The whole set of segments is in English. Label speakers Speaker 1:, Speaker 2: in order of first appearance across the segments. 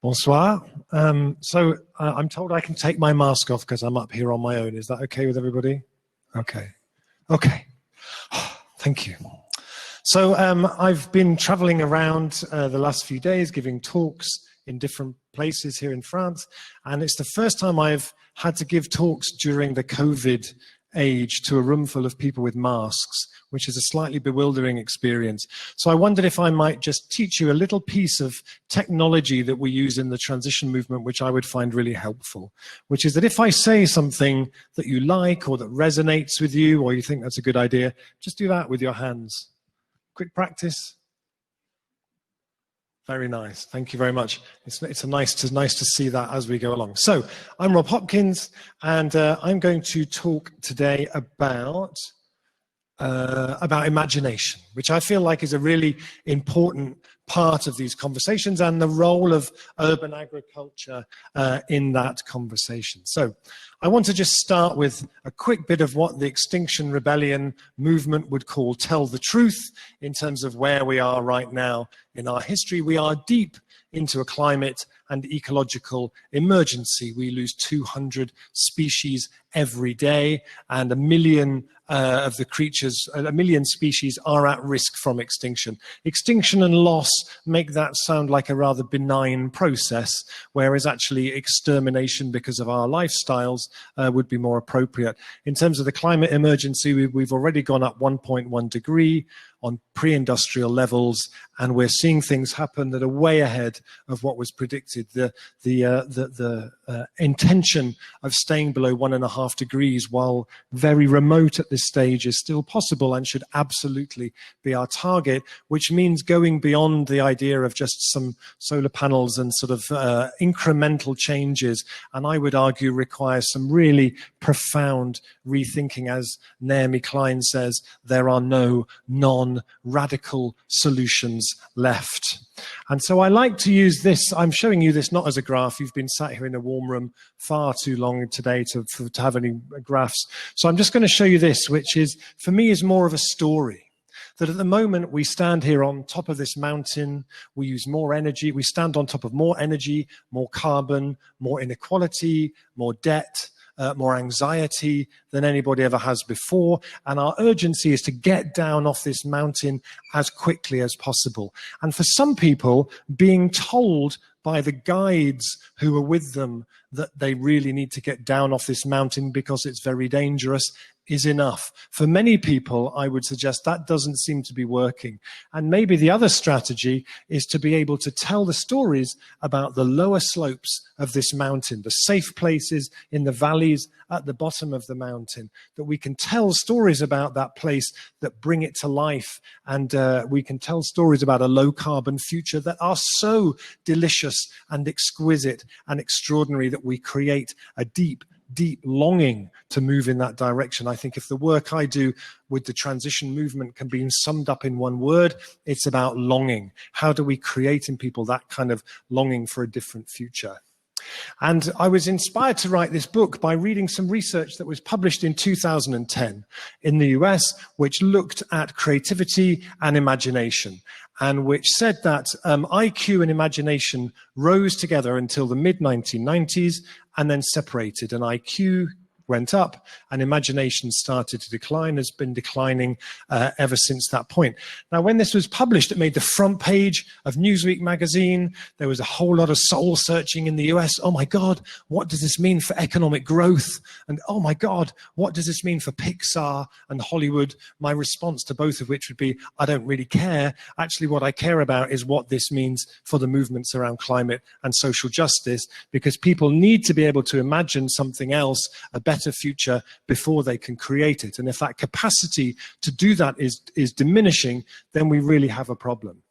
Speaker 1: Bonsoir. I'm told I can take my mask off because I'm up here on my own. Is that okay with everybody? Okay. Okay. Thank you. So I've been traveling around the last few days giving talks in different places here in France, and it's the first time I've had to give talks during the COVID age to a room full of people with masks, which is a slightly bewildering experience. So I wondered if I might just teach you a little piece of technology that we use in the transition movement, which I would find really helpful, which is that if I say something that you like or that resonates with you or you think that's a good idea, just do that with your hands. Quick practice. Very nice. Thank you very much. It's nice to see that as we go along. So I'm Rob Hopkins, and I'm going to talk today about imagination, which I feel like is a really important part of these conversations and the role of urban agriculture in that conversation. So I want to just start with a quick bit of what the Extinction Rebellion movement would call tell the truth in terms of where we are right now in our history. We are deep into a climate and ecological emergency. We lose 200 species every day, and 1 million of the creatures, 1 million species are at risk from extinction. Extinction and loss make that sound like a rather benign process, whereas actually extermination because of our lifestyles would be more appropriate. In terms of the climate emergency, we've already gone up 1.1 degree on pre-industrial levels, and we're seeing things happen that are way ahead of what was predicted. The intention of staying below 1.5 degrees, while very remote at this stage, is still possible and should absolutely be our target, which means going beyond the idea of just some solar panels and sort of incremental changes, and I would argue requires some really profound rethinking. As Naomi Klein says, there are no non-radical solutions left. And so I like to use this. I'm showing you this not as a graph. You've been sat here in a warm room far too long today to have any graphs. So I'm just going to show you this, which is, for me, is more of a story. That at the moment we stand here on top of this mountain, we use more energy, we stand on top of more energy, more carbon, more inequality, more debt, more anxiety than anybody ever has before. And our urgency is to get down off this mountain as quickly as possible. And for some people, being told by the guides who are with them that they really need to get down off this mountain because it's very dangerous is enough. For many people, I would suggest that doesn't seem to be working. And maybe the other strategy is to be able to tell the stories about the lower slopes of this mountain, the safe places in the valleys at the bottom of the mountain, that we can tell stories about that place that bring it to life. And we can tell stories about a low carbon future that are so delicious and exquisite and extraordinary that we create a deep longing to move in that direction. I think if the work I do with the transition movement can be summed up in one word, it's about longing. How do we create in people that kind of longing for a different future? And I was inspired to write this book by reading some research that was published in 2010 in the US, which looked at creativity and imagination, and which said that IQ and imagination rose together until the mid-1990s and then separated, and IQ went up and imagination started to decline, has been declining ever since that point. Now, when this was published, it made the front page of Newsweek magazine. There was a whole lot of soul searching in the US. Oh my God, what does this mean for economic growth? And oh my God, what does this mean for Pixar and Hollywood? My response to both of which would be, I don't really care. Actually, what I care about is what this means for the movements around climate and social justice, because people need to be able to imagine something else, a better future, before they can create it. And if that capacity to do that is diminishing, then we really have a problem.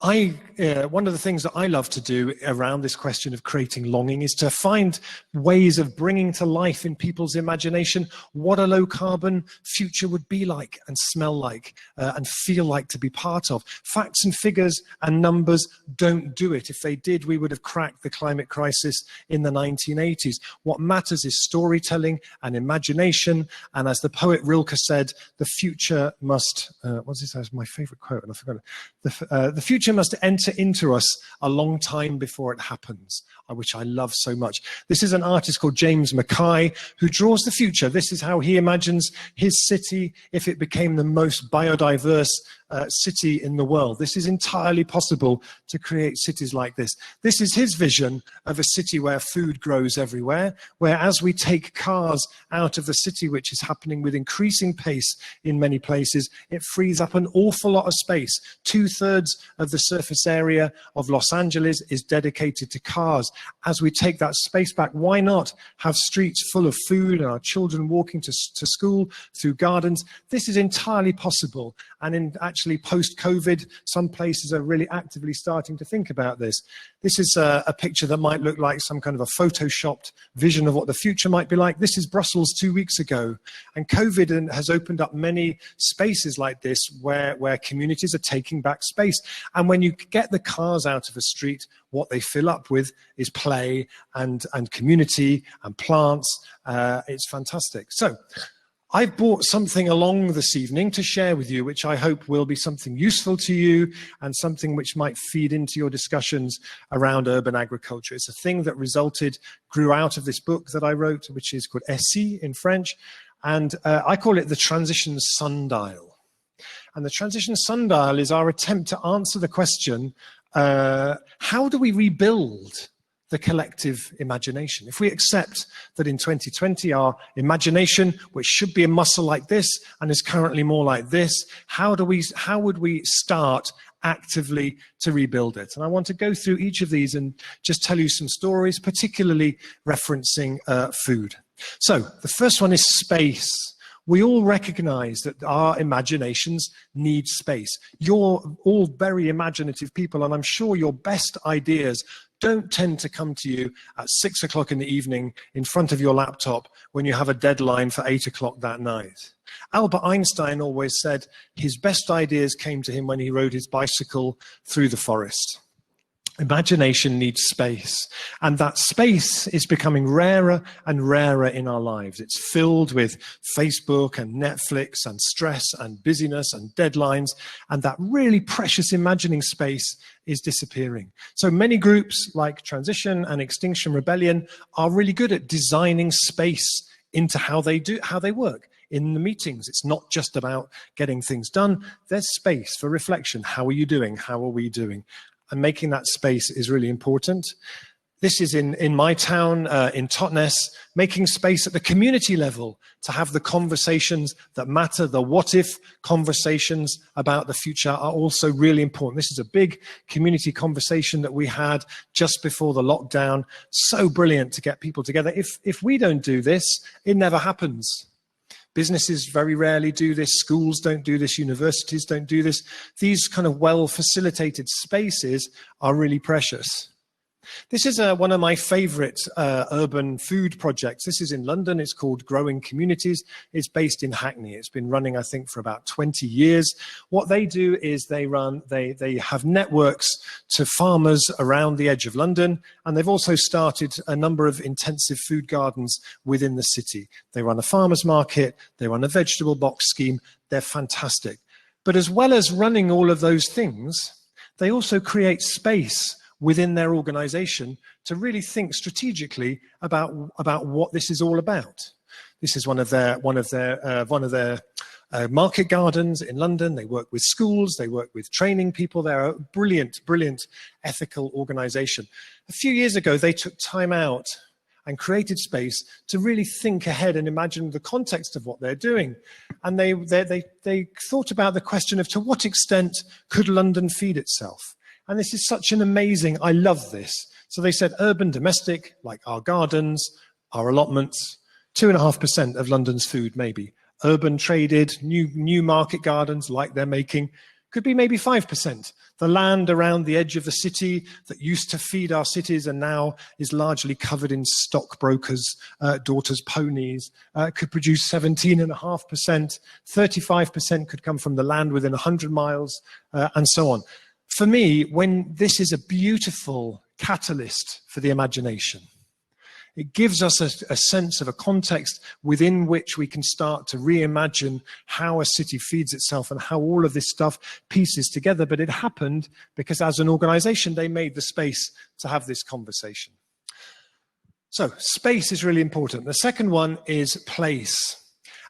Speaker 1: One of the things that I love to do around this question of creating longing is to find ways of bringing to life in people's imagination what a low carbon future would be like and smell like and feel like to be part of. Facts and figures and numbers don't do it. If they did, we would have cracked the climate crisis in the 1980s. What matters is storytelling and imagination. And as the poet Rilke said, the future must, what's this? That's my favorite quote and I forgot it. The future future must enter into us a long time before it happens, which I love so much. This is an artist called James Mackay who draws the future. This is how he imagines his city if it became the most biodiverse city in the world. This is entirely possible to create cities like this. This is his vision of a city where food grows everywhere, where as we take cars out of the city, which is happening with increasing pace in many places, it frees up an awful lot of space. 2/3 of the surface area of Los Angeles is dedicated to cars. As we take that space back, why not have streets full of food and our children walking to school through gardens? This is entirely possible. And in actually post-COVID, some places are really actively starting to think about this. This is a picture that might look like some kind of a photoshopped vision of what the future might be like. This is Brussels 2 weeks ago. And COVID has opened up many spaces like this where communities are taking back space. And when you get the cars out of a street, what they fill up with is play and community and plants. It's fantastic. So I've brought something along this evening to share with you, which I hope will be something useful to you and something which might feed into your discussions around urban agriculture. It's a thing that grew out of this book that I wrote, which is called Assistez in French. And I call it the Transition Sundial. And the Transition Sundial is our attempt to answer the question, how do we rebuild the collective imagination? If we accept that in 2020 our imagination, which should be a muscle like this and is currently more like this, how would we start actively to rebuild it? And I want to go through each of these and just tell you some stories, particularly referencing food. So the first one is space. We all recognize that our imaginations need space. You're all very imaginative people, and I'm sure your best ideas don't tend to come to you at 6 o'clock in the evening in front of your laptop when you have a deadline for 8 o'clock that night. Albert Einstein always said his best ideas came to him when he rode his bicycle through the forest. Imagination needs space, and that space is becoming rarer and rarer in our lives. It's filled with Facebook and Netflix and stress and busyness and deadlines, and that really precious imagining space is disappearing. So many groups like Transition and Extinction Rebellion are really good at designing space into how they work. In the meetings, it's not just about getting things done. There's space for reflection. How are you doing? How are we doing? And making that space is really important. This is in my town, in Totnes, making space at the community level to have the conversations that matter. The what-if conversations about the future are also really important. This is a big community conversation that we had just before the lockdown. So brilliant to get people together. If we don't do this, it never happens. Businesses very rarely do this, schools don't do this, universities don't do this. These kind of well-facilitated spaces are really precious. This is one of my favorite urban food projects. This is in London. It's called Growing Communities. It's based in Hackney. It's been running, I think, for about 20 years. What they do is they have networks to farmers around the edge of London, and they've also started a number of intensive food gardens within the city. They run a farmer's market. They run a vegetable box scheme. They're fantastic. But as well as running all of those things, they also create space within their organization to really think strategically about what this is all about. This is one of their market gardens in London. They work with schools, they work with training people. They're a brilliant, brilliant ethical organization. A few years ago, they took time out and created space to really think ahead and imagine the context of what they're doing. And they thought about the question of to what extent could London feed itself? And this is such an amazing, I love this. So they said urban domestic, like our gardens, our allotments, 2.5% of London's food maybe. Urban traded, new market gardens like they're making, could be maybe 5%. The land around the edge of the city that used to feed our cities and now is largely covered in stockbrokers' daughters' ponies, could produce 17.5%. 35% could come from the land within 100 miles, and so on. For me, when this is a beautiful catalyst for the imagination, It gives us a sense of a context within which we can start to reimagine how a city feeds itself and how all of this stuff pieces together. But it happened because as an organization, they made the space to have this conversation. So space is really important. The second one is place.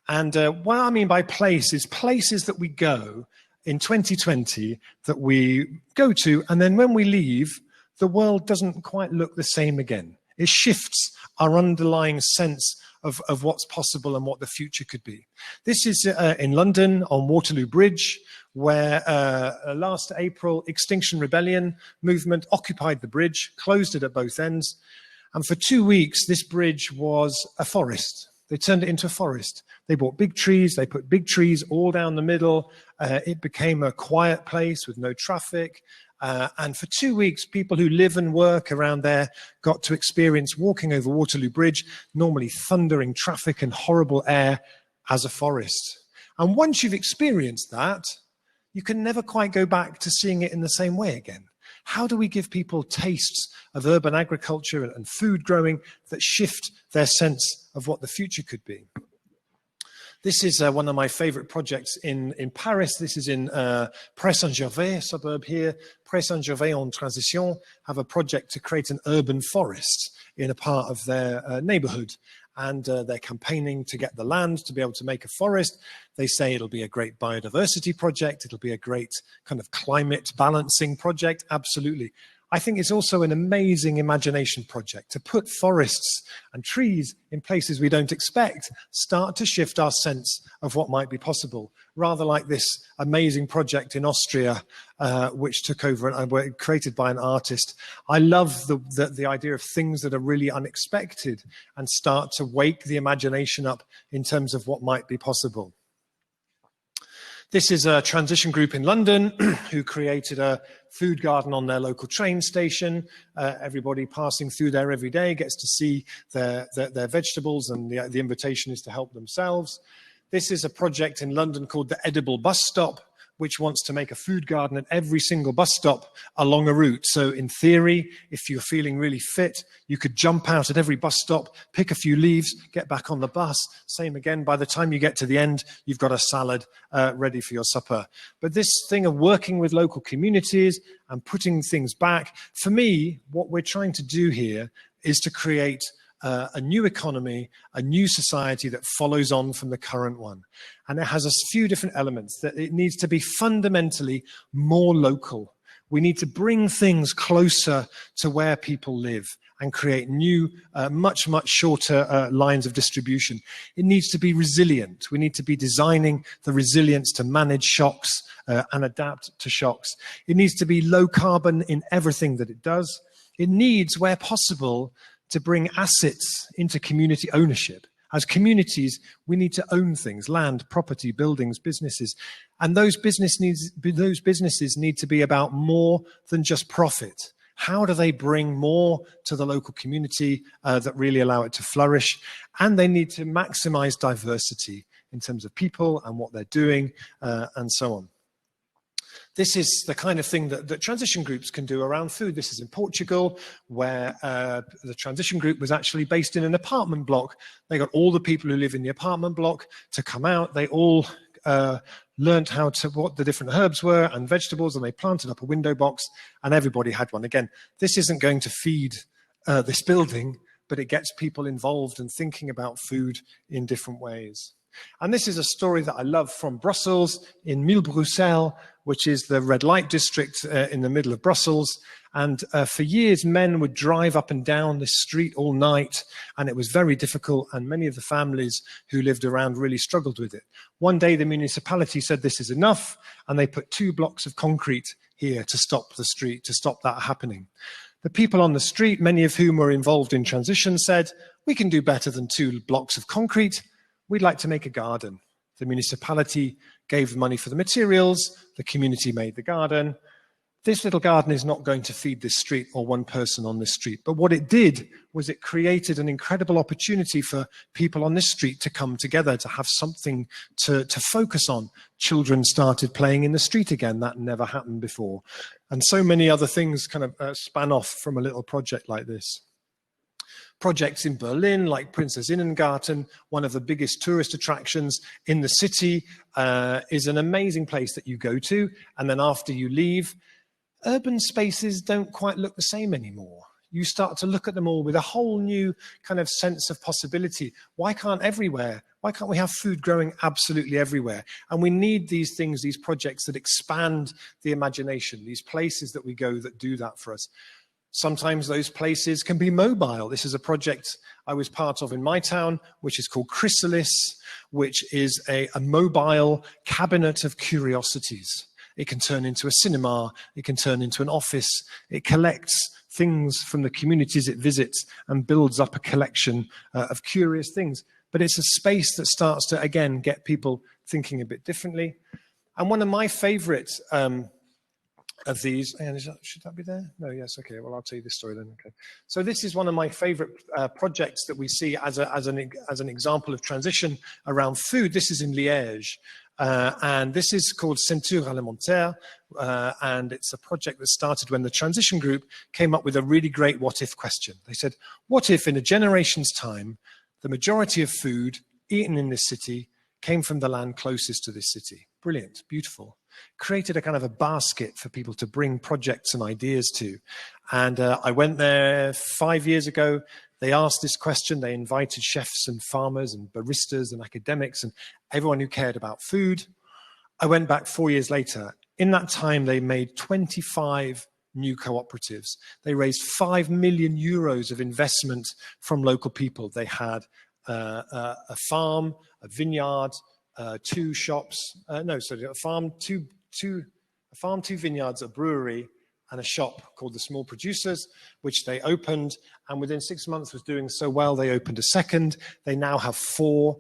Speaker 1: And what I mean by place is places that we go in 2020 that we go to, and then when we leave, the world doesn't quite look the same again. It shifts our underlying sense of what's possible and what the future could be. This is in London on Waterloo Bridge, where last April, Extinction Rebellion movement occupied the bridge, closed it at both ends. And for 2 weeks, this bridge was a forest. They turned it into a forest. They bought big trees. They put big trees all down the middle. It became a quiet place with no traffic. And for 2 weeks, people who live and work around there got to experience walking over Waterloo Bridge, normally thundering traffic and horrible air, as a forest. And once you've experienced that, you can never quite go back to seeing it in the same way again. How do we give people tastes of urban agriculture and food growing that shift their sense of what the future could be? This is one of my favorite projects in Paris. This is in Pré-Saint-Gervais, a suburb here. Pré-Saint-Gervais en Transition have a project to create an urban forest in a part of their neighborhood. And they're campaigning to get the land to be able to make a forest. They say it'll be a great biodiversity project. It'll be a great kind of climate balancing project. Absolutely. I think it's also an amazing imagination project to put forests and trees in places we don't expect, start to shift our sense of what might be possible, rather like this amazing project in Austria, which took over and were created by an artist. I love the idea of things that are really unexpected and start to wake the imagination up in terms of what might be possible. This is a transition group in London who created a food garden on their local train station. Everybody passing through there every day gets to see their vegetables, and the invitation is to help themselves. This is a project in London called the Edible Bus Stop, which wants to make a food garden at every single bus stop along a route. So in theory, if you're feeling really fit, you could jump out at every bus stop, pick a few leaves, get back on the bus. Same again, by the time you get to the end, you've got a salad ready for your supper. But this thing of working with local communities and putting things back, for me, what we're trying to do here is to create a new economy, a new society that follows on from the current one. And it has a few different elements. That it needs to be fundamentally more local. We need to bring things closer to where people live and create new, much shorter lines of distribution. It needs to be resilient. We need to be designing the resilience to manage shocks and adapt to shocks. It needs to be low carbon in everything that it does. It needs, where possible, to bring assets into community ownership. As communities, we need to own things, land, property, buildings, businesses. And those businesses need to be about more than just profit. How do they bring more to the local community that really allow it to flourish? And they need to maximize diversity in terms of people and what they're doing and so on. This is the kind of thing that transition groups can do around food. This is in Portugal, where the transition group was actually based in an apartment block. They got all the people who live in the apartment block to come out. They all learned what the different herbs were and vegetables, and they planted up a window box, and everybody had one. Again, this isn't going to feed this building, but it gets people involved and thinking about food in different ways. And this is a story that I love from Brussels, in Mille-Bruxelles, which is the red light district in the middle of Brussels. And for years, men would drive up and down this street all night, and it was very difficult, and many of the families who lived around really struggled with it. One day, the municipality said this is enough, and they put 2 blocks of concrete here to stop the street, to stop that happening. The people on the street, many of whom were involved in transition, said, we can do better than 2 blocks of concrete. We'd like to make a garden. The municipality gave money for the materials. The community made the garden. This little garden is not going to feed this street or one person on this street. But what it did was it created an incredible opportunity for people on this street to come together, to have something to focus on. Children started playing in the street again. That never happened before. And so many other things kind of span off from a little project like this. Projects in Berlin, like Prinzessinnengarten, one of the biggest tourist attractions in the city, is an amazing place that you go to. And then after you leave, urban spaces don't quite look the same anymore. You start to look at them all with a whole new kind of sense of possibility. Why can't we have food growing absolutely everywhere? And we need these things, these projects that expand the imagination, these places that we go that do that for us. Sometimes those places can be mobile. This is a project I was part of in my town, which is called Chrysalis, which is a mobile cabinet of curiosities. It can turn into a cinema, it can turn into an office, it collects things from the communities it visits and builds up a collection of curious things. But it's a space that starts to, again, get people thinking a bit differently. And one of my favorite of these, and should that be there? No, yes, okay, well, I'll tell you this story then. Okay. So this is one of my favorite projects that we see as an example of transition around food. This is in Liège. And this is called Ceinture Alimentaire, and it's a project that started when the transition group came up with a really great what-if question. They said, what if in a generation's time, the majority of food eaten in this city came from the land closest to this city? Brilliant, beautiful. Created a kind of a basket for people to bring projects and ideas to. And I went there 5 years ago. They asked this question. They invited chefs and farmers and baristas and academics and everyone who cared about food. I went back 4 years later. In that time, they made 25 new cooperatives. They raised 5 million euros of investment from local people. They had a farm, a vineyard, 2 shops. A farm, two vineyards, a brewery, and a shop called the Small Producers, which they opened, and within 6 months was doing so well, they opened a second. They now have 4.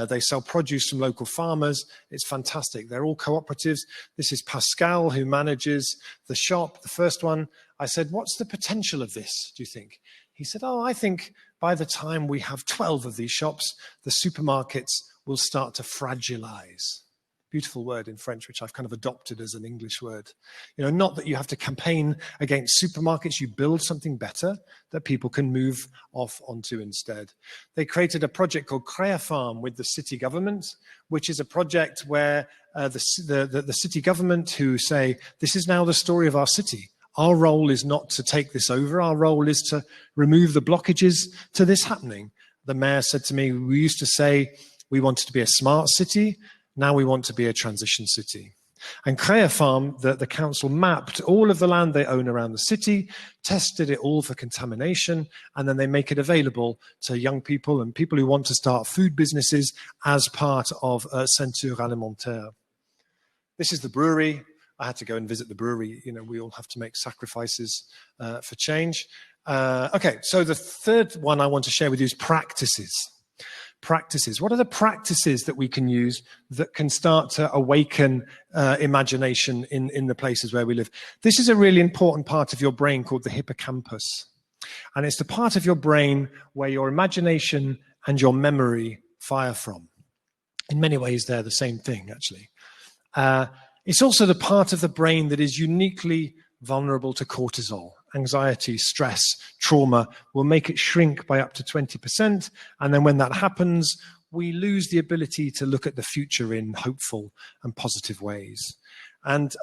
Speaker 1: They sell produce from local farmers. It's fantastic. They're all cooperatives. This is Pascal, who manages the shop, the first one. I said, what's the potential of this, do you think? He said, I think by the time we have 12 of these shops, the supermarkets will start to fragilize. Beautiful word in French, which I've kind of adopted as an English word. You know, not that you have to campaign against supermarkets, you build something better that people can move off onto instead. They created a project called Créafarm with the city government, which is a project where the city government who say, this is now the story of our city. Our role is not to take this over. Our role is to remove the blockages to this happening. The mayor said to me, we used to say we wanted to be a smart city. Now we want to be a transition city. And Créafarm, the council mapped all of the land they own around the city, tested it all for contamination, and then they make it available to young people and people who want to start food businesses as part of Ceinture Alimentaire. This is the brewery. I had to go and visit the brewery. You know, we all have to make sacrifices for change. Okay, so the third one I want to share with you is practices. Practices. What are the practices that we can use that can start to awaken imagination in the places where we live? This is a really important part of your brain called the hippocampus. And it's the part of your brain where your imagination and your memory fire from. In many ways, they're the same thing, actually. It's also the part of the brain that is uniquely vulnerable to cortisol. Anxiety, stress, trauma will make it shrink by up to 20%. And then when that happens, we lose the ability to look at the future in hopeful and positive ways. And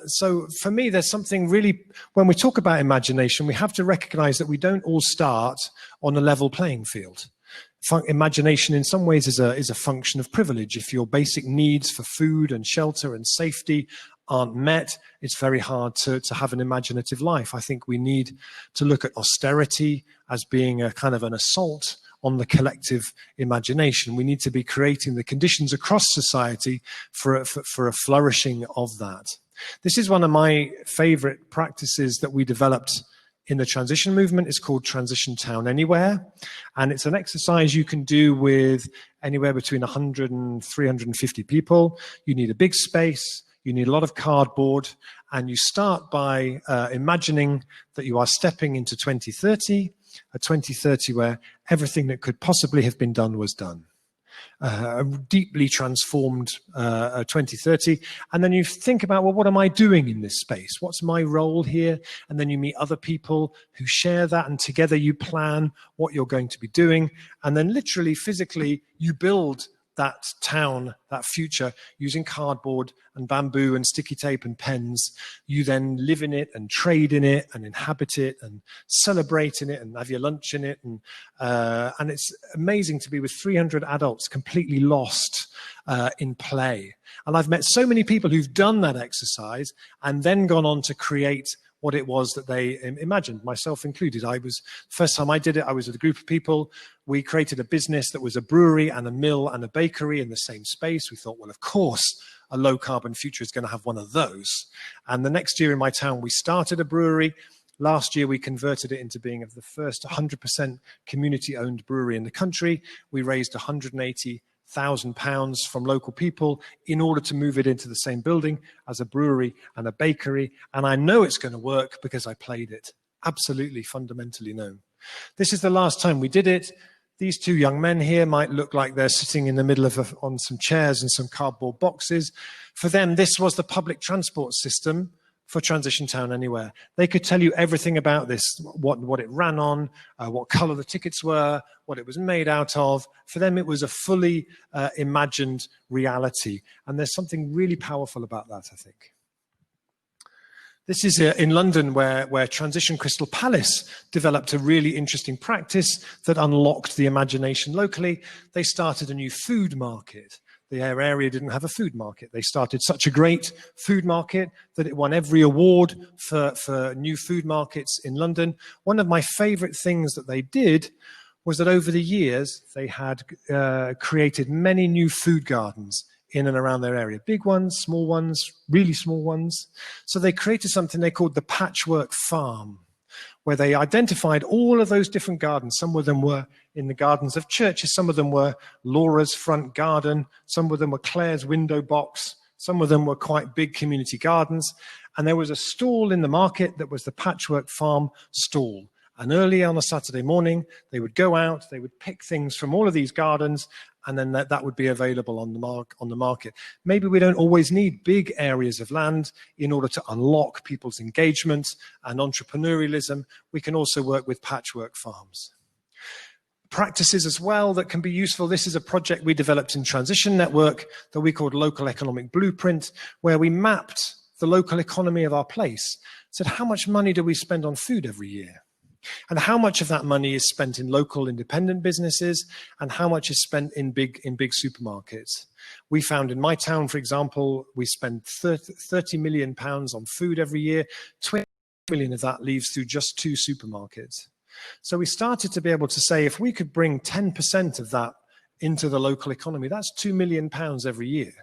Speaker 1: so for me, there's something really, when we talk about imagination, we have to recognize that we don't all start on a level playing field. Imagination in some ways is a function of privilege. If your basic needs for food and shelter and safety aren't met, it's very hard to have an imaginative life. I think we need to look at austerity as being a kind of an assault on the collective imagination. We need to be creating the conditions across society for a flourishing of that. This is one of my favorite practices that we developed in the transition movement. It's called Transition Town Anywhere. And it's an exercise you can do with anywhere between 100 and 350 people. You need a big space. You need a lot of cardboard, and you start by imagining that you are stepping into 2030, a 2030 where everything that could possibly have been done was done. deeply transformed 2030. And then you think about, well, what am I doing in this space? What's my role here? And then you meet other people who share that, and together you plan what you're going to be doing. And then literally, physically, you build that town, that future, using cardboard and bamboo and sticky tape and pens. You then live in it and trade in it and inhabit it and celebrate in it and have your lunch in it. And it's amazing to be with 300 adults completely lost in play. And I've met so many people who've done that exercise and then gone on to create what it was that they imagined, myself included. First time I did it, I was with a group of people. We created a business that was a brewery and a mill and a bakery in the same space. We thought, well, of course, a low carbon future is going to have one of those. And the next year in my town, we started a brewery. Last year, we converted it into being the first 100% community-owned brewery in the country. We raised £180,000 from local people in order to move it into the same building as a brewery and a bakery. And I know it's going to work because I played it. Absolutely, fundamentally know. This is the last time we did it. These two young men here might look like they're sitting in the middle of on some chairs and some cardboard boxes. For them, this was the public transport system for Transition Town Anywhere. They could tell you everything about this, what it ran on, what color the tickets were, what it was made out of. For them, it was a fully imagined reality. And there's something really powerful about that, I think. This is in London where Transition Crystal Palace developed a really interesting practice that unlocked the imagination locally. They started a new food market. The area didn't have a food market. They started such a great food market that it won every award for new food markets in London. One of my favorite things that they did was that over the years, they had created many new food gardens in and around their area. Big ones, small ones, really small ones. So they created something they called the Patchwork Farm, where they identified all of those different gardens. Some of them were in the gardens of churches, some of them were Laura's front garden, some of them were Claire's window box, some of them were quite big community gardens. And there was a stall in the market that was the Patchwork Farm stall. And early on a Saturday morning, they would go out, they would pick things from all of these gardens, and then that would be available on the market. Maybe we don't always need big areas of land in order to unlock people's engagement and entrepreneurialism. We can also work with patchwork farms. Practices as well that can be useful. This is a project we developed in Transition Network that we called Local Economic Blueprint, where we mapped the local economy of our place. Said, how much money do we spend on food every year? And how much of that money is spent in local independent businesses, and how much is spent in big supermarkets? We found in my town, for example, we spend £30 million on food every year. 20 million of that leaves through just 2 supermarkets. So we started to be able to say, if we could bring 10% of that into the local economy, that's £2 million every year.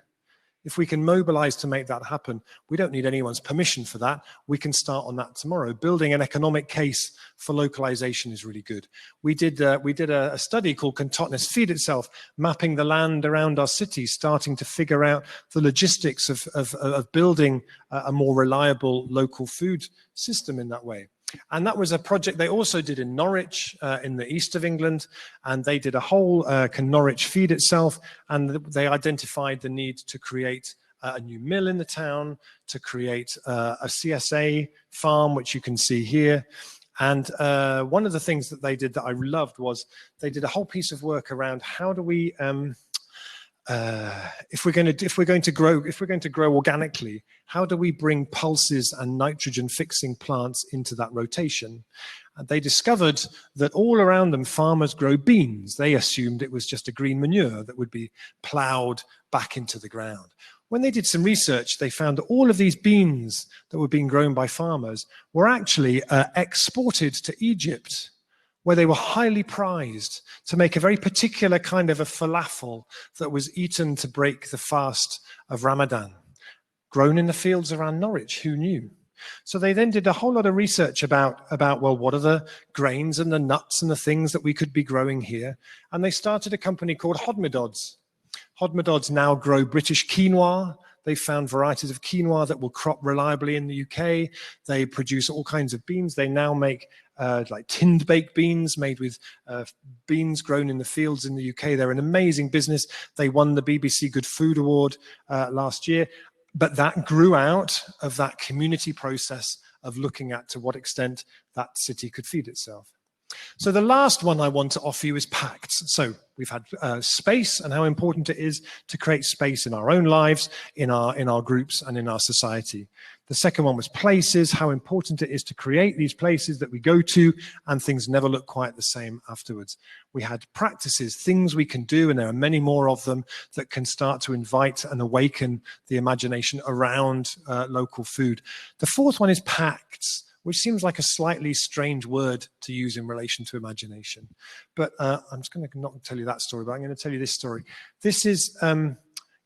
Speaker 1: If we can mobilize to make that happen, we don't need anyone's permission for that. We can start on that tomorrow. Building an economic case for localization is really good. We did a study called Can Totnes Feed Itself, mapping the land around our cities, starting to figure out the logistics of building a more reliable local food system in that way. And that was a project they also did in Norwich, in the east of England, and they did a whole Can Norwich Feed Itself, and they identified the need to create a new mill in the town, to create a CSA farm, which you can see here. And one of the things that they did that I loved was they did a whole piece of work around how do we if we're going to grow organically, how do we bring pulses and nitrogen fixing plants into that rotation? And they discovered that all around them, farmers grow beans. They assumed it was just a green manure that would be plowed back into the ground. When they did some research, they found that all of these beans that were being grown by farmers were actually exported to Egypt, where they were highly prized to make a very particular kind of a falafel that was eaten to break the fast of Ramadan. Grown in the fields around Norwich, who knew? So they then did a whole lot of research about well, what are the grains and the nuts and the things that we could be growing here? And they started a company called Hodmedods. Hodmedods now grow British quinoa. They found varieties of quinoa that will crop reliably in the UK. They produce all kinds of beans. They now make like tinned baked beans made with beans grown in the fields in the UK. They're an amazing business. They won the BBC Good Food Award last year. But that grew out of that community process of looking at to what extent that city could feed itself. So the last one I want to offer you is pacts. So we've had space and how important it is to create space in our own lives, in our groups and in our society. The second one was places, how important it is to create these places that we go to and things never look quite the same afterwards. We had practices, things we can do, and there are many more of them that can start to invite and awaken the imagination around local food. The fourth one is pacts, which seems like a slightly strange word to use in relation to imagination. But I'm just going to not tell you that story, but I'm going to tell you this story. This is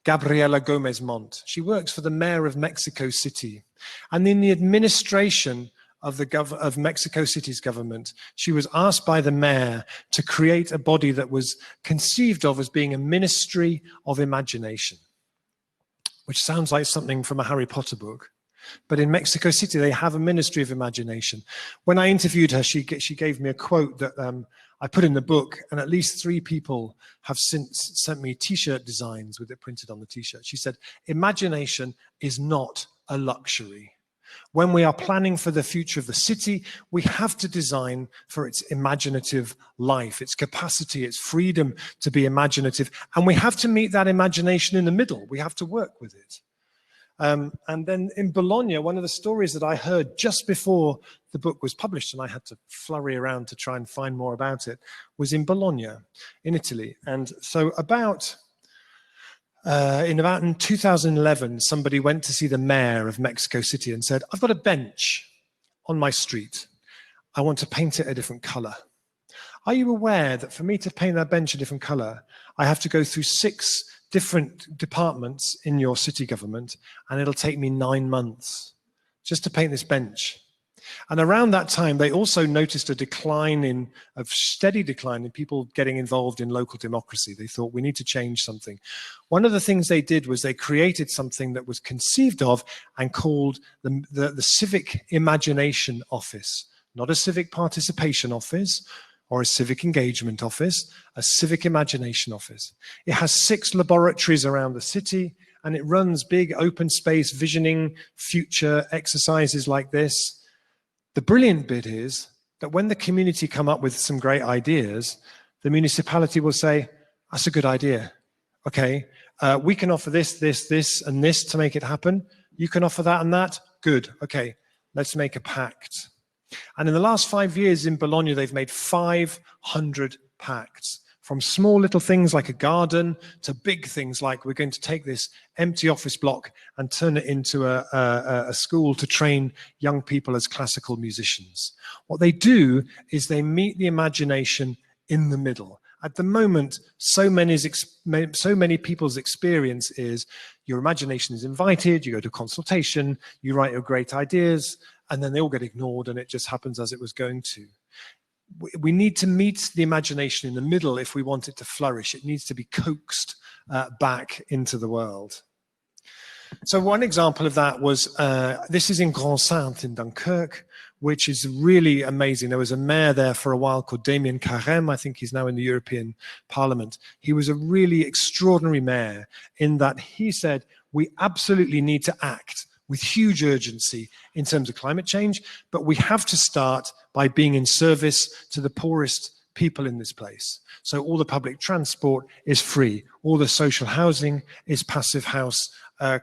Speaker 1: Gabriela Gomez Montt. She works for the mayor of Mexico City. And in the administration of Mexico City's government, she was asked by the mayor to create a body that was conceived of as being a ministry of imagination, which sounds like something from a Harry Potter book. But in Mexico City, they have a ministry of imagination. When I interviewed her, she gave me a quote that I put in the book, and at least 3 people have since sent me t-shirt designs with it printed on the t-shirt. She said, imagination is not a luxury. When we are planning for the future of the city, we have to design for its imaginative life, its capacity, its freedom to be imaginative. And we have to meet that imagination in the middle. We have to work with it. And then in Bologna, one of the stories that I heard just before the book was published, and I had to flurry around to try and find more about it, was in Bologna, in Italy. And so in 2011, somebody went to see the mayor of Mexico City and said, I've got a bench on my street. I want to paint it a different color. Are you aware that for me to paint that bench a different color, I have to go through 6 different departments in your city government, and it'll take me 9 months just to paint this bench? And around that time, they also noticed a steady decline in people getting involved in local democracy. They thought, we need to change something. One of the things they did was they created something that was conceived of and called the Civic Imagination Office, not a civic participation office or a civic engagement office, a civic imagination office. It has 6 laboratories around the city, and it runs big open space visioning future exercises like this. The brilliant bit is that when the community come up with some great ideas, the municipality will say, that's a good idea. Okay, we can offer this, this, this, and this to make it happen. You can offer that and that. Good. Okay, let's make a pact. And in the last 5 years in Bologna, they've made 500 pacts, from small little things like a garden to big things like we're going to take this empty office block and turn it into a school to train young people as classical musicians. What they do is they meet the imagination in the middle. At the moment, so many people's experience is your imagination is invited, you go to consultation, you write your great ideas, and then they all get ignored and it just happens as it was going to. We need to meet the imagination in the middle if we want it to flourish. It needs to be coaxed back into the world. So one example of that was, this is in Grand Sainte in Dunkirk, which is really amazing. There was a mayor there for a while called Damien Carême. I think he's now in the European Parliament. He was a really extraordinary mayor in that he said, we absolutely need to act with huge urgency in terms of climate change, but we have to start by being in service to the poorest people in this place. So all the public transport is free. All the social housing is passive house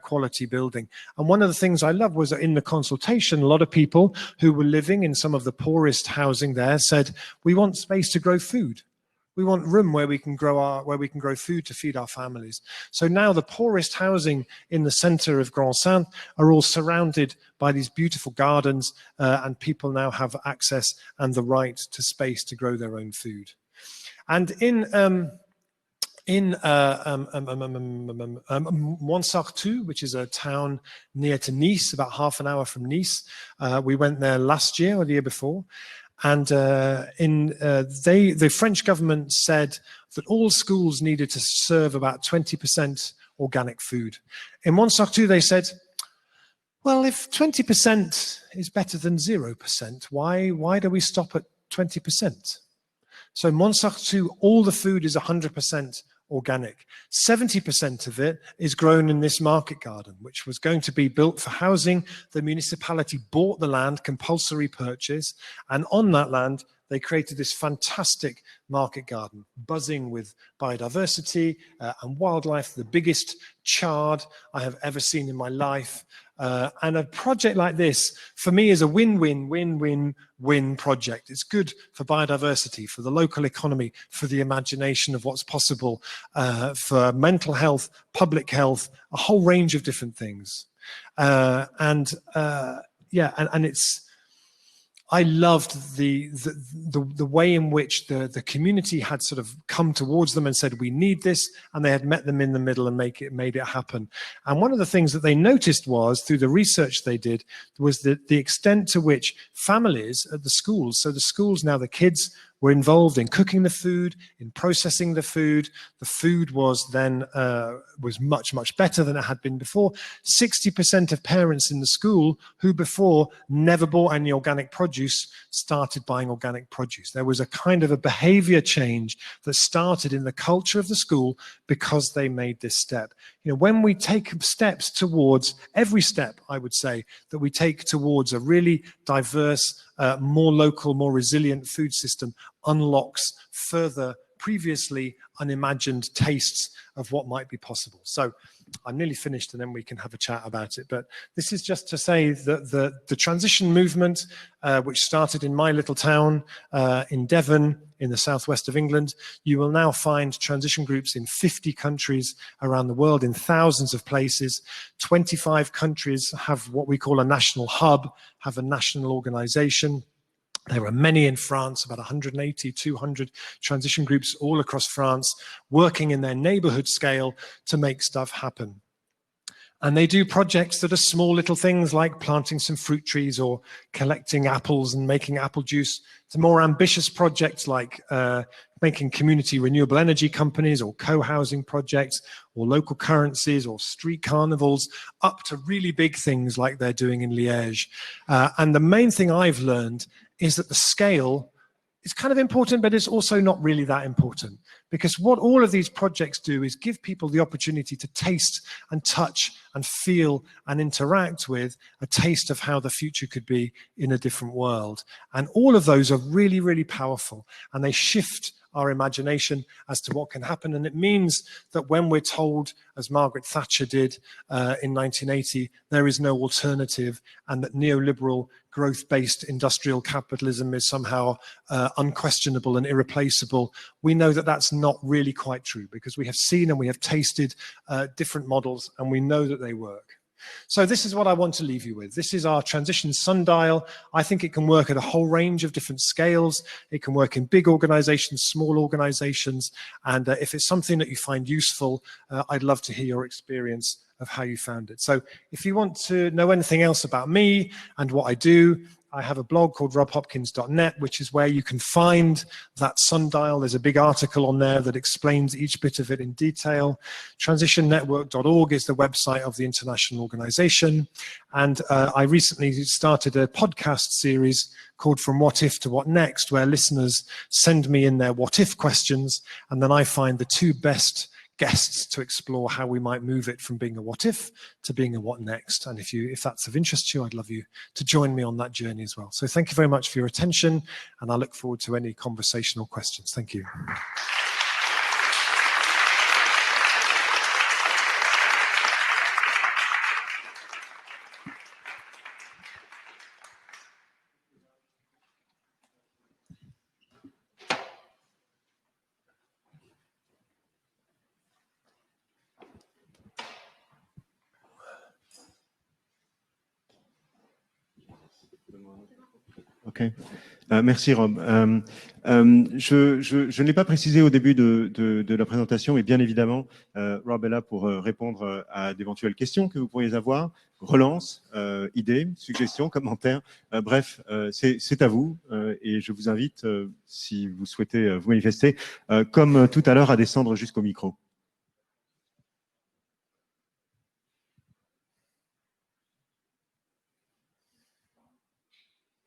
Speaker 1: quality building. And one of the things I love was that in the consultation, a lot of people who were living in some of the poorest housing there said, we want space to grow food. We want room where we can grow food to feed our families. So now the poorest housing in the center of Grand Sainte are all surrounded by these beautiful gardens, and people now have access and the right to space to grow their own food. And in Montsartou, which is a town near to Nice, about half an hour from Nice, we went there last year or the year before. And the French government said that all schools needed to serve about 20% organic food. In Montsartou, they said, Well, if 20% is better than 0%, why do we stop at 20%? So Montsartou, all the food is 100% organic. 70% of it is grown in this market garden, which was going to be built for housing. The municipality bought the land, compulsory purchase, and on that land, they created this fantastic market garden, buzzing with biodiversity and wildlife, the biggest chard I have ever seen in my life. And a project like this, for me, is a win-win-win-win project. It's good for biodiversity, for the local economy, for the imagination of what's possible, for mental health, public health, a whole range of different things. And it's, I loved the way in which the community had sort of come towards them and said, we need this, and they had met them in the middle and made it happen. And one of the things that they noticed was, through the research they did, was that the extent to which families at the schools, so the schools now, the kids were involved in cooking the food, in processing the food. The food was then was much, much better than it had been before. 60% of parents in the school who before never bought any organic produce started buying organic produce. There was a kind of a behavior change that started in the culture of the school because they made this step. You know, when we take steps towards, every step, I would say, that we take towards a really diverse, more local, more resilient food system unlocks further previously unimagined tastes of what might be possible. So I'm nearly finished and then we can have a chat about it. But this is just to say that the transition movement, which started in my little town in Devon, in the southwest of England, you will now find transition groups in 50 countries around the world, in thousands of places. 25 countries have what we call a national hub, have a national organization. There are many in France, about 180, 200 transition groups all across France, working in their neighborhood scale to make stuff happen. And they do projects that are small little things like planting some fruit trees or collecting apples and making apple juice, to more ambitious projects like making community renewable energy companies or co-housing projects or local currencies or street carnivals, up to really big things like they're doing in Liège. And the main thing I've learned is that the scale is kind of important, but it's also not really that important, because what all of these projects do is give people the opportunity to taste and touch and feel and interact with a taste of how the future could be in a different world. And all of those are really, really powerful, and they shift our imagination as to what can happen. And it means that when we're told, as Margaret Thatcher did in 1980, there is no alternative, and that neoliberal growth-based industrial capitalism is somehow unquestionable and irreplaceable, we know that that's not really quite true, because we have seen and we have tasted different models, and we know that they work. So this is what I want to leave you with. This is our Transition Sundial. I think it can work at a whole range of different scales. It can work in big organizations, small organizations. And if it's something that you find useful, I'd love to hear your experience of how you found it. So if you want to know anything else about me and what I do, I have a blog called robhopkins.net, which is where you can find that sundial. There's a big article on there that explains each bit of it in detail. Transitionnetwork.org is the website of the international organization. And I recently started a podcast series called From What If to What Next, where listeners send me in their what if questions, and then I find the two best guests to explore how we might move it from being a what if to being a what next. And if that's of interest to you, I'd love you to join me on that journey as well. So thank you very much for your attention, and I look forward to any conversational questions. Thank you.
Speaker 2: Ok, merci Rob. Je ne l'ai pas précisé au début de la présentation, mais bien évidemment, Rob est là pour répondre à d'éventuelles questions que vous pourriez avoir, relances, idées, suggestions, commentaires. Bref, c'est à vous et je vous invite, si vous souhaitez vous manifester, comme tout à l'heure, à descendre jusqu'au micro.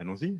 Speaker 2: Allons-y.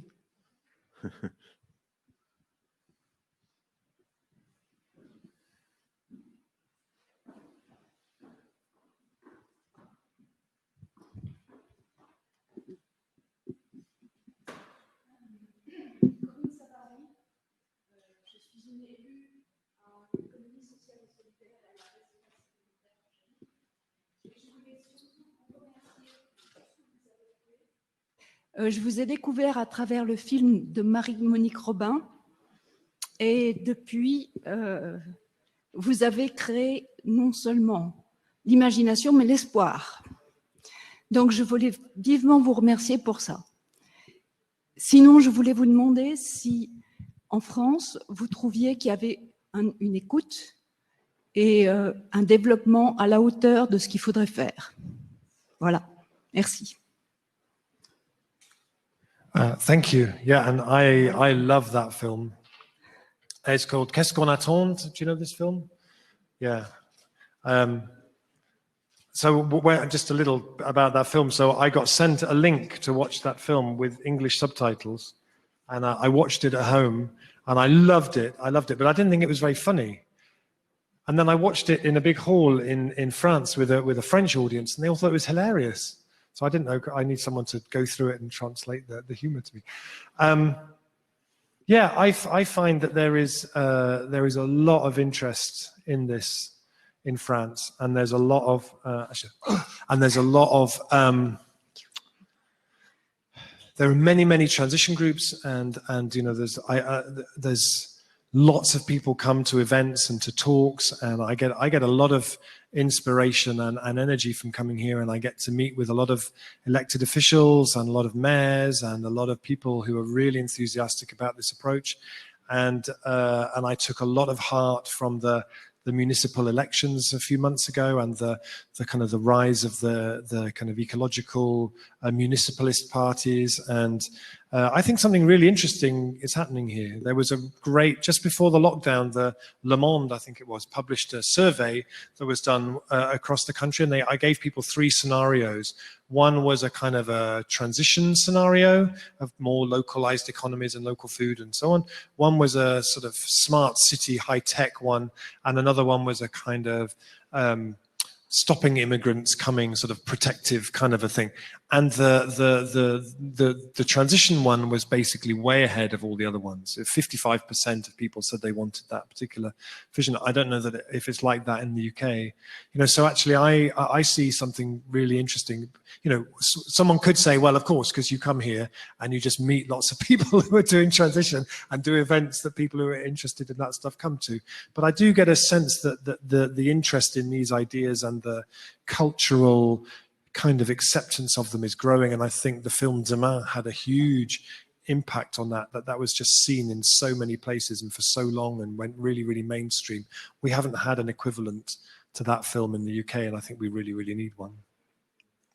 Speaker 3: Je vous ai découvert à travers le film de Marie-Monique Robin et depuis, vous avez créé non seulement l'imagination, mais l'espoir. Donc, je voulais vivement vous remercier pour ça. Sinon, je voulais vous demander si, en France, vous trouviez qu'il y avait une écoute et un développement à la hauteur de ce qu'il faudrait faire. Voilà, merci.
Speaker 1: Thank you. Yeah, and I love that film. It's called Qu'est-ce qu'on attend? Do you know this film? Yeah. So just a little about that film. So I got sent a link to watch that film with English subtitles, and I watched it at home, and I loved it. But I didn't think it was very funny. And then I watched it in a big hall in France with a French audience, and they all thought it was hilarious. So I didn't know, I need someone to go through it and translate the humor to me. Yeah, I find that there is a lot of interest in this in France, and there's a lot of there are many transition groups, and you know there's lots of people come to events and to talks, and I get a lot of inspiration and energy from coming here, and I get to meet with a lot of elected officials and a lot of mayors and a lot of people who are really enthusiastic about this approach, and I took a lot of heart from the municipal elections a few months ago, and the kind of the rise of the kind of ecological municipalist parties. And I think something really interesting is happening here. There was a great, just before the lockdown, the Le Monde, I think it was, published a survey that was done across the country, and I gave people 3 scenarios. One was a kind of a transition scenario of more localized economies and local food and so on. One was a sort of smart city, high-tech one, and another one was a kind of stopping immigrants coming, sort of protective kind of a thing. And the transition one was basically way ahead of all the other ones. 55% of people said they wanted that particular vision. I don't know that if it's like that in the UK. You know, so actually I see something really interesting. You know, someone could say, well, of course, because you come here and you just meet lots of people who are doing transition and do events that people who are interested in that stuff come to. But I do get a sense that the interest in these ideas and the cultural kind of acceptance of them is growing, and I think the film Demain had a huge impact on that was just seen in so many places and for so long and went really mainstream. We haven't had an equivalent to that film in the UK, and I think we really need one.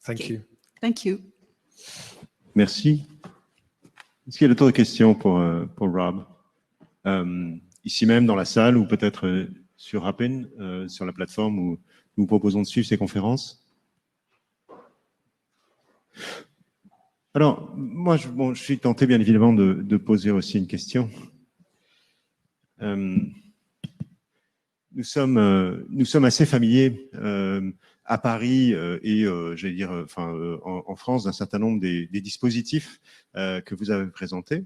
Speaker 1: Thank you.
Speaker 3: Thank you.
Speaker 2: Merci. Est-ce qu'il y a d'autres questions pour Rob, ici même dans la salle, ou peut-être sur Appen, sur la plateforme où nous proposons de suivre ces conférences? Alors, moi, je suis tenté, bien évidemment, de poser aussi une question. Nous sommes assez familiers à Paris et, j'allais dire, en France, d'un certain nombre des dispositifs que vous avez présentés.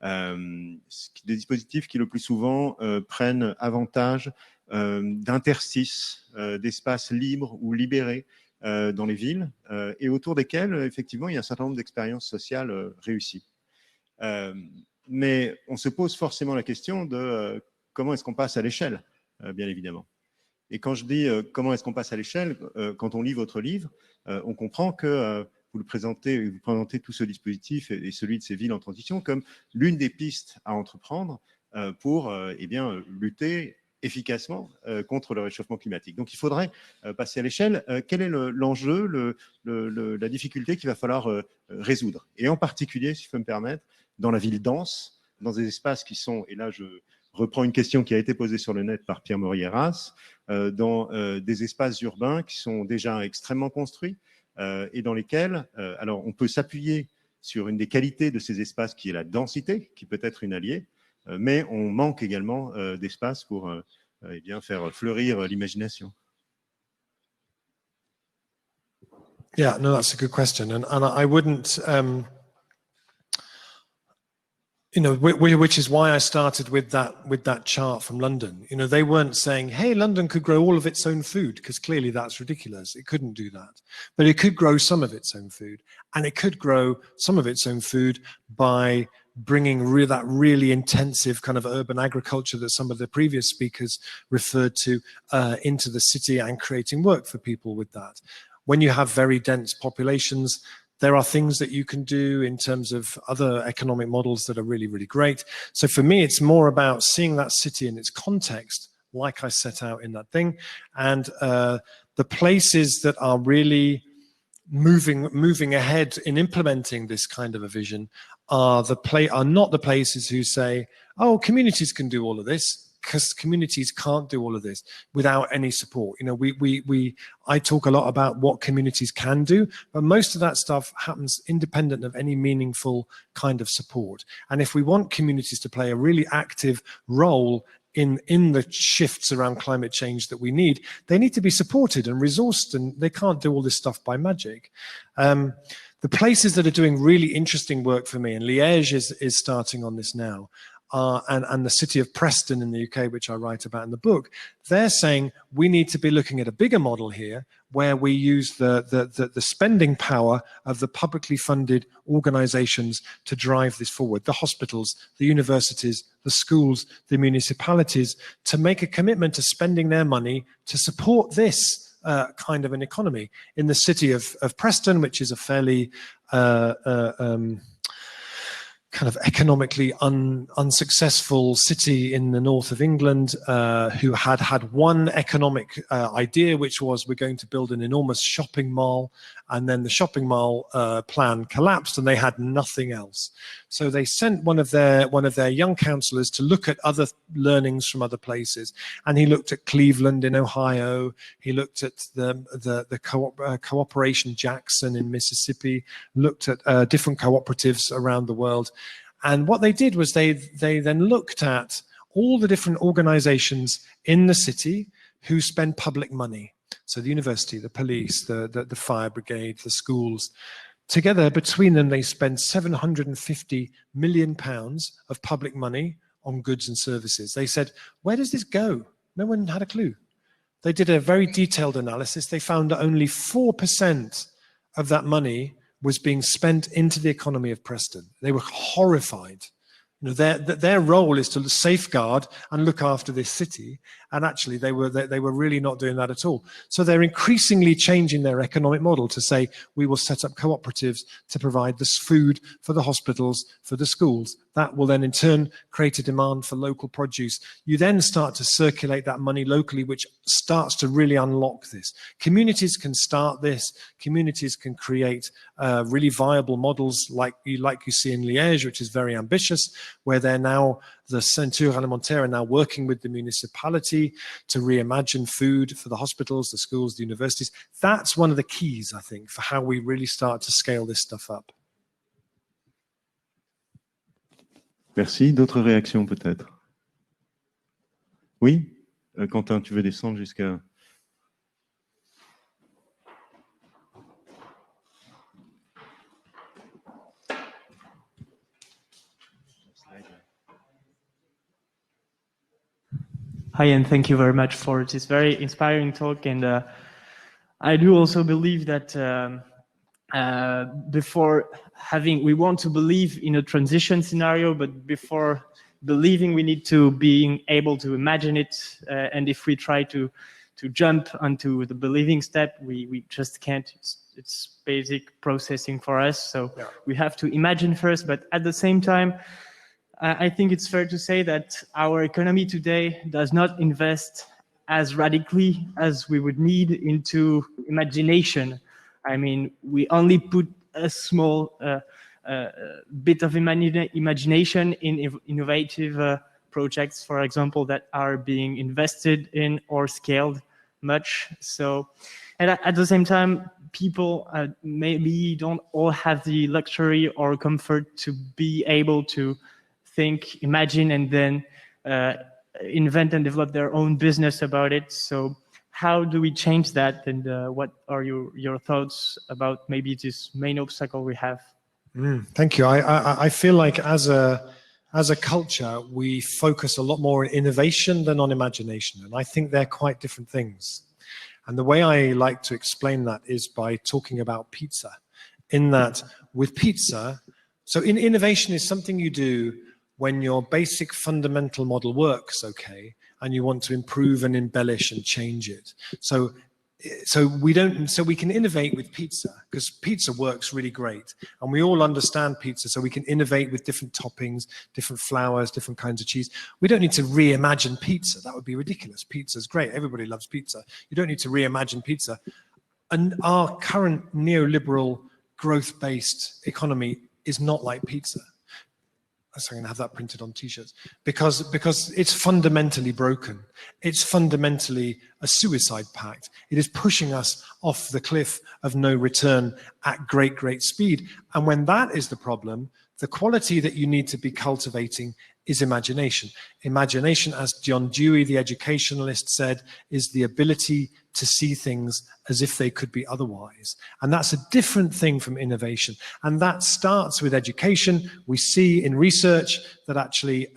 Speaker 2: Des dispositifs qui, le plus souvent, prennent avantage d'interstices, d'espaces libres ou libérés dans les villes, et autour desquels, effectivement, il y a un certain nombre d'expériences sociales réussies. Mais on se pose forcément la question de comment est-ce qu'on passe à l'échelle, bien évidemment. Et quand je dis comment est-ce qu'on passe à l'échelle, quand on lit votre livre, on comprend que vous présentez tout ce dispositif et celui de ces villes en transition comme l'une des pistes à entreprendre pour lutter efficacement contre le réchauffement climatique. Donc, il faudrait passer à l'échelle. Quel est l'enjeu, la difficulté qu'il va falloir résoudre? Et en particulier, si je peux me permettre, dans la ville dense, dans des espaces qui sont, et là je reprends une question qui a été posée sur le net par Pierre Morieras, dans des espaces urbains qui sont déjà extrêmement construits et dans lesquels, alors on peut s'appuyer sur une des qualités de ces espaces qui est la densité, qui peut être une alliée, mais on manque également d'espace pour eh bien, faire fleurir l'imagination.
Speaker 1: Yeah, no, that's a good question, and I wouldn't, you know, which is why I started with that chart from London. You know, they weren't saying, "Hey, London could grow all of its own food," because clearly that's ridiculous. It couldn't do that, but it could grow some of its own food, and it could grow some of its own food by bringing that really intensive kind of urban agriculture that some of the previous speakers referred to into the city and creating work for people with that. When you have very dense populations, there are things that you can do in terms of other economic models that are really, really great. So for me, it's more about seeing that city in its context, like I set out in that thing, and the places that are really moving ahead in implementing this kind of a vision are not the places who say, "Oh, communities can do all of this," because communities can't do all of this without any support. You know, I talk a lot about what communities can do, but most of that stuff happens independent of any meaningful kind of support. And if we want communities to play a really active role in the shifts around climate change that we need, they need to be supported and resourced, and they can't do all this stuff by magic. The places that are doing really interesting work for me, and Liège is starting on this now, and the city of Preston in the UK, which I write about in the book, they're saying we need to be looking at a bigger model here where we use the spending power of the publicly funded organizations to drive this forward. The hospitals, the universities, the schools, the municipalities, to make a commitment to spending their money to support this kind of an economy. In the city of Preston, which is a fairly kind of economically unsuccessful city in the north of England, who had one economic idea, which was we're going to build an enormous shopping mall, and then the shopping mall plan collapsed and they had nothing else. So they sent one of their young councillors to look at other learnings from other places, and he looked at Cleveland in Ohio, he looked at the Cooperation Jackson in Mississippi, looked at different cooperatives around the world. And what they did was they then looked at all the different organizations in the city who spend public money. So the university, the police, the fire brigade, the schools. Together, between them, they spend £750 million of public money on goods and services. They said, where does this go? No one had a clue. They did a very detailed analysis. They found that only 4% of that money was being spent into the economy of Preston. They were horrified. You know, their role is to safeguard and look after this city, and actually they were really not doing that at all. So they're increasingly changing their economic model to say we will set up cooperatives to provide this food for the hospitals, for the schools. That will then in turn create a demand for local produce. You then start to circulate that money locally, which starts to really unlock this. Communities can start this. Communities can create really viable models like you see in Liège, which is very ambitious, where they're now, the Ceinture Alimentaire are now working with the municipality to reimagine food for the hospitals, the schools, the universities. That's one of the keys, I think, for how we really start to scale this stuff up.
Speaker 2: Merci. D'autres réactions peut-être? Oui, Quentin, tu veux descendre jusqu'à...
Speaker 4: Hi, and thank you very much for this very inspiring talk. And I do also believe that we want to believe in a transition scenario, but before believing, we need to be able to imagine it. And if we try to jump onto the believing step, we just can't. It's basic processing for us. So yeah, we have to imagine first, but at the same time, I think it's fair to say that our economy today does not invest as radically as we would need into imagination. I mean, we only put a small bit of imagination in innovative projects, for example, that are being invested in or scaled much. So And at the same time, people maybe don't all have the luxury or comfort to be able to think, imagine, and then invent and develop their own business about it. So how do we change that? And what are your thoughts about maybe this main obstacle we have?
Speaker 1: Thank you. I feel like as a culture, we focus a lot more on innovation than on imagination. And I think they're quite different things. And the way I like to explain that is by talking about pizza. In that with pizza, so innovation is something you do when your basic fundamental model works okay, and you want to improve and embellish and change it. So we can innovate with pizza because pizza works really great, and we all understand pizza, so we can innovate with different toppings, different flours, different kinds of cheese. We don't need to reimagine pizza. That would be ridiculous. Pizza's great. Everybody loves pizza. You don't need to reimagine pizza. And our current neoliberal growth-based economy is not like pizza. So I'm going to have that printed on t-shirts because it's fundamentally broken. It's fundamentally a suicide pact. It is pushing us off the cliff of no return at great, great speed. And when that is the problem, the quality that you need to be cultivating is imagination. Imagination, as John Dewey, the educationalist, said, is the ability to see things as if they could be otherwise. And that's a different thing from innovation. And that starts with education. We see in research that actually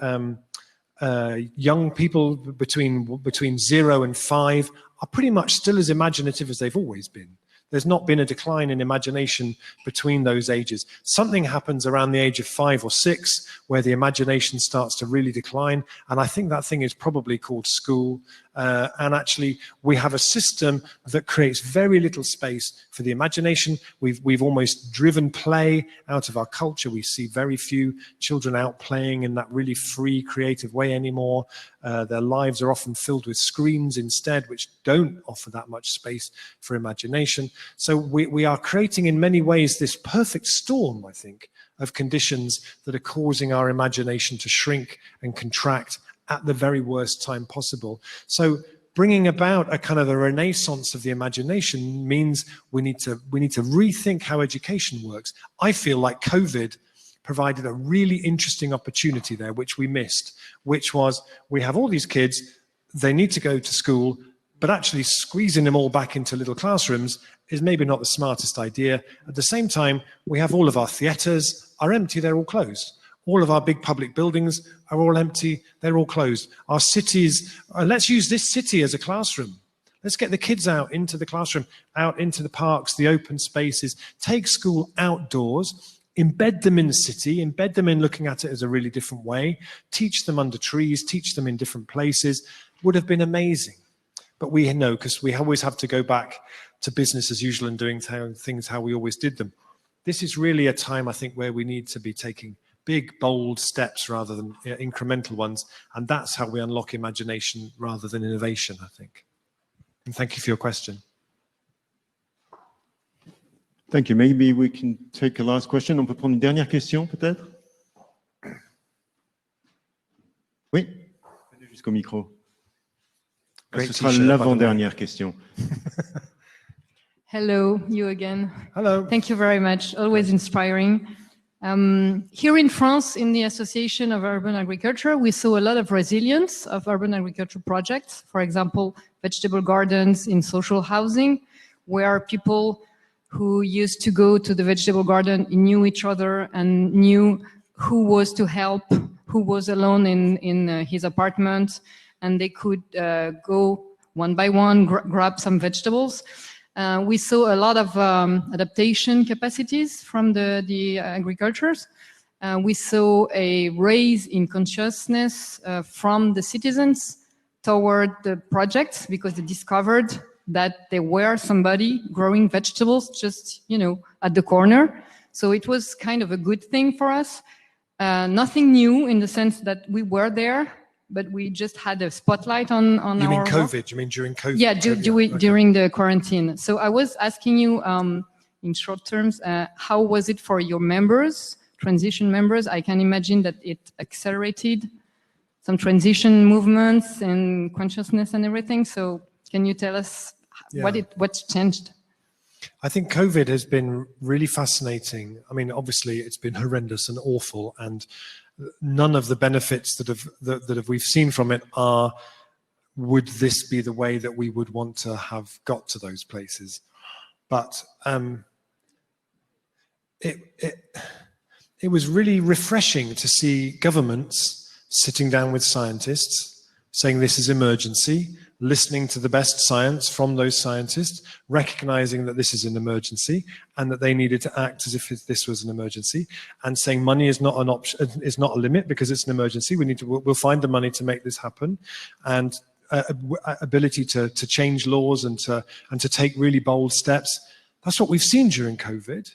Speaker 1: young people between 0 and 5 are pretty much still as imaginative as they've always been. There's not been a decline in imagination between those ages. Something happens around the age of 5 or 6 where the imagination starts to really decline. And I think that thing is probably called school. And actually, we have a system that creates very little space for the imagination. We've almost driven play out of our culture. We see very few children out playing in that really free, creative way anymore. Their lives are often filled with screens instead, which don't offer that much space for imagination. So we are creating in many ways this perfect storm, I think, of conditions that are causing our imagination to shrink and contract at the very worst time possible. So bringing about a kind of a renaissance of the imagination means we need to rethink how education works. I feel like COVID provided a really interesting opportunity there, which we missed, which was we have all these kids, they need to go to school, but actually squeezing them all back into little classrooms is maybe not the smartest idea. At the same time, we have all of our theatres are empty, they're all closed. All of our big public buildings are all empty, they're all closed. Our cities, let's use this city as a classroom. Let's get the kids out into the classroom, out into the parks, the open spaces, take school outdoors, embed them in the city, embed them in looking at it as a really different way, teach them under trees, teach them in different places, would have been amazing. But we know, because we always have to go back to business as usual and doing things how we always did them. This is really a time, I think, where we need to be taking big, bold steps rather than incremental ones. And that's how we unlock imagination rather than innovation, I think. And thank you for your question.
Speaker 2: Thank you. Maybe we can take a last question. On peut prendre une dernière question, peut-être? Oui? Venez jusqu'au micro. Ce sera l'avant-dernière question.
Speaker 5: Hello, you again.
Speaker 1: Hello.
Speaker 5: Thank you very much. Always inspiring. Here in France, in the Association of Urban Agriculture, we saw a lot of resilience of urban agriculture projects. For example, vegetable gardens in social housing, where people who used to go to the vegetable garden knew each other and knew who was to help, who was alone in his apartment, and they could go one by one, grab some vegetables. We saw a lot of adaptation capacities from the agricultures. We saw a raise in consciousness from the citizens toward the projects because they discovered that there were somebody growing vegetables just, at the corner. So it was kind of a good thing for us. Nothing new in the sense that we were there, but we just had a spotlight on our...
Speaker 1: You mean COVID? You mean during COVID?
Speaker 5: Yeah, during the quarantine. So I was asking you in short terms, how was it for your members, transition members? I can imagine that it accelerated some transition movements and consciousness and everything. So can you tell us
Speaker 1: Yeah.
Speaker 5: What's changed?
Speaker 1: I think COVID has been really fascinating. I mean, obviously, it's been horrendous and awful, and none of the benefits that we've seen from it are, would this be the way that we would want to have got to those places? But it was really refreshing to see governments sitting down with scientists, saying this is emergency, listening to the best science from those scientists, recognizing that this is an emergency and that they needed to act as if this was an emergency, and saying money is not an option, is not a limit because it's an emergency. We'll find the money to make this happen, and ability to change laws and to take really bold steps. That's what we've seen during COVID.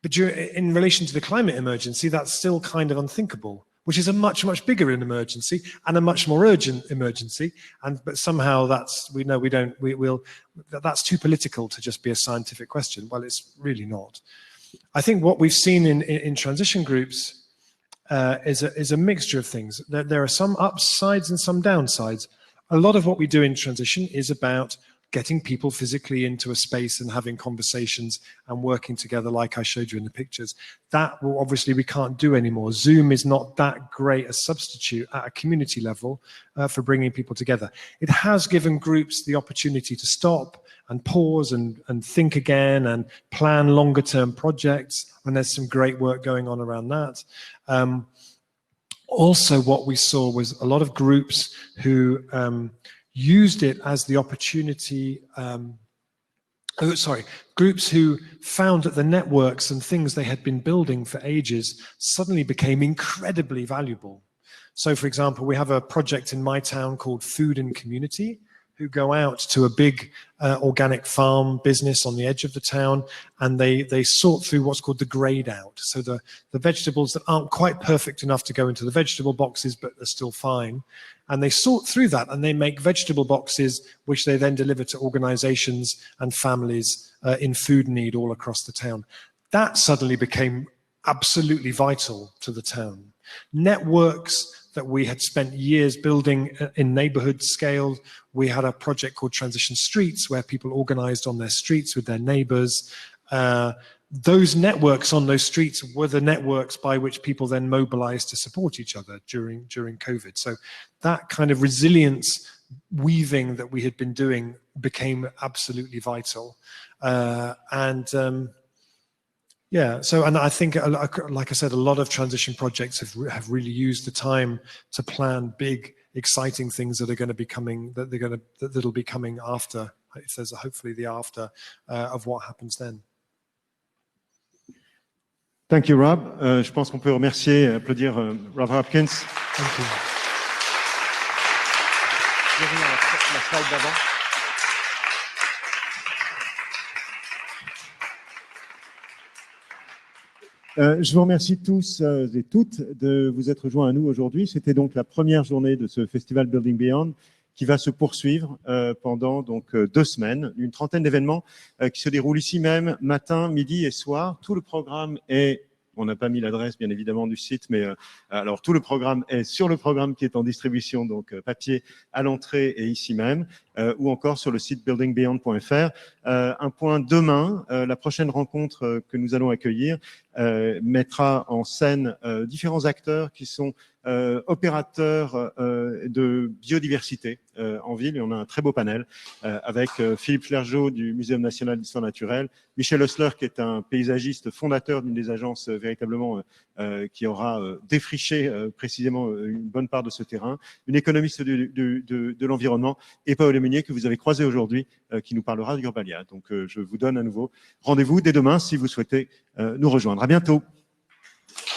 Speaker 1: But in relation to the climate emergency, that's still kind of unthinkable, which is a much, much bigger emergency and a much more urgent emergency. But somehow that's too political to just be a scientific question. Well, it's really not. I think what we've seen in transition groups is a mixture of things. There are some upsides and some downsides. A lot of what we do in transition is about getting people physically into a space and having conversations and working together like I showed you in the pictures. That will obviously we can't do anymore. Zoom is not that great a substitute at a community level for bringing people together. It has given groups the opportunity to stop and pause and think again and plan longer term projects, and there's some great work going on around that. Also, what we saw was a lot of groups who used it as the opportunity, groups who found that the networks and things they had been building for ages suddenly became incredibly valuable. So, for example, we have a project in my town called Food and Community, who go out to a big organic farm business on the edge of the town, and they sort through what's called the grade out. So the vegetables that aren't quite perfect enough to go into the vegetable boxes, but are still fine. And they sort through that and they make vegetable boxes, which they then deliver to organizations and families in food need all across the town. That suddenly became absolutely vital to the town. Networks that we had spent years building in neighborhood scale. We had a project called Transition Streets where people organized on their streets with their neighbors. Those networks on those streets were the networks by which people then mobilized to support each other during COVID. So that kind of resilience weaving that we had been doing became absolutely vital. Yeah, so, and I think, like I said, a lot of transition projects have really used the time to plan big, exciting things that are going to be coming, that'll be coming after, if there's hopefully the after of what happens then.
Speaker 2: Thank you, Rob. Je pense qu'on peut remercier, applaudir Rob Hopkins.
Speaker 1: Thank you.
Speaker 2: Je reviens à la slide d'avant. Je vous remercie tous et toutes de vous être joints à nous aujourd'hui. C'était donc la première journée de ce festival Building Beyond qui va se poursuivre pendant donc 2 semaines, une trentaine d'événements qui se déroulent ici même, matin, midi et soir. Tout le programme est, on n'a pas mis l'adresse bien évidemment du site, mais alors tout le programme est sur le programme qui est en distribution, donc papier à l'entrée et ici même, ou encore sur le site buildingbeyond.fr. Un point demain, la prochaine rencontre que nous allons accueillir mettra en scène différents acteurs qui sont opérateurs de biodiversité en ville. Et on a un très beau panel avec Philippe Flergeau du Muséum national d'histoire naturelle, Michel Hostler qui est un paysagiste fondateur d'une des agences véritablement qui aura défriché précisément une bonne part de ce terrain, une économiste de l'environnement, et Paul Meunier que vous avez croisé aujourd'hui qui nous parlera d'Urbalia. Donc je vous donne à nouveau rendez-vous dès demain si vous souhaitez nous rejoindre. À bientôt.